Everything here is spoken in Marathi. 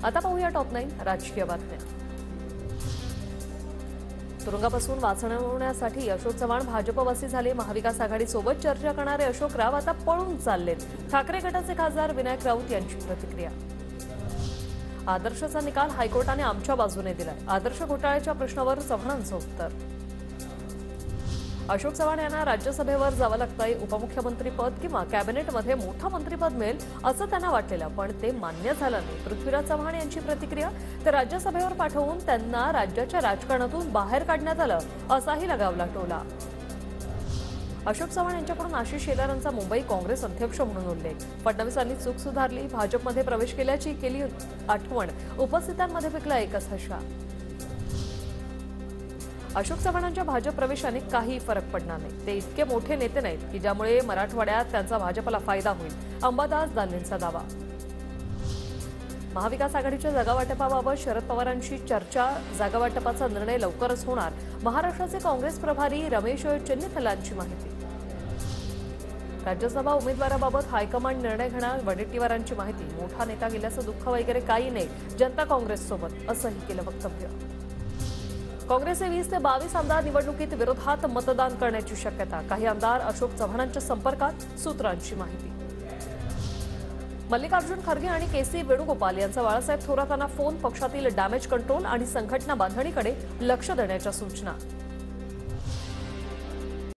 आता पाहूया टॉप 9 राजकीय बातम्या। तुरुंगापासून वाचवण्यासाठी अशोक चव्हाण भाजपवासी झाले। महाविकास आघाडीसोबत चर्चा करणारे अशोकराव आता पळून चाललेत। ठाकरे गटाचे खासदार विनायक राऊत यांची प्रतिक्रिया। आदर्शचा निकाल हायकोर्टाने आमच्या बाजूने दिला। आदर्श घोटाळ्याच्या प्रश्नावर चव्हाणांचं उत्तर। अशोक चव्हाण यांना राज्यसभेवर जावं लागतंय। उपमुख्यमंत्रीपद किंवा कॅबिनेटमध्ये मोठं मंत्रिपद मिळेल असं त्यांना वाटलेलं, पण ते मान्य झालं नाही। पृथ्वीराज चव्हाण यांची प्रतिक्रिया। तर राज्यसभेवर पाठवून त्यांना राज्याच्या राजकारणातून बाहेर काढण्यात आलं असाही लगावला टोला। अशोक चव्हाण यांच्याकडून आशिष शेलारांचा मुंबई काँग्रेस अध्यक्ष म्हणून उल्लेख। फडणवीसांनी चूक सुधारली, भाजपमध्ये प्रवेश केल्याची केली आठवण। उपस्थितांमध्ये पिकला एकच हशा। अशोक चव्हाणांच्या भाजप प्रवेशाने काही फरक पडणार नाही। ते इतके मोठे नेते नाहीत की ज्यामुळे मराठवाड्यात त्यांचा भाजपला फायदा होईल। अंबादास दानवेंचा दावा। महाविकास आघाडीच्या जागावाटपाबाबत शरद पवारांशी चर्चा। जागावाटपाचा निर्णय लवकरच होणार। महाराष्ट्राचे काँग्रेस प्रभारी रमेश चेन्नीथलांची माहिती। राज्यसभा उमेदवाराबाबत हायकमांड निर्णय घेणार। वडेट्टीवारांची माहिती। मोठा नेता गेल्याचं दुःख वगैरे काही नाही, जनता काँग्रेससोबत असंही केलं वक्तव्य। काँग्रेसचे 20 ते 22 आमदार निवडणुकीत विरोधात मतदान करण्याची शक्यता। काही आमदार अशोक चव्हाणांच्या संपर्कात, सूत्रांची माहिती। मल्लिकार्जुन खरगे आणि केसी वेणुगोपाल यांचा बाळासाहेब थोरातांना फोन। पक्षातील डॅमेज कंट्रोल आणि संघटना बांधणीकडे लक्ष देण्याच्या सूचना।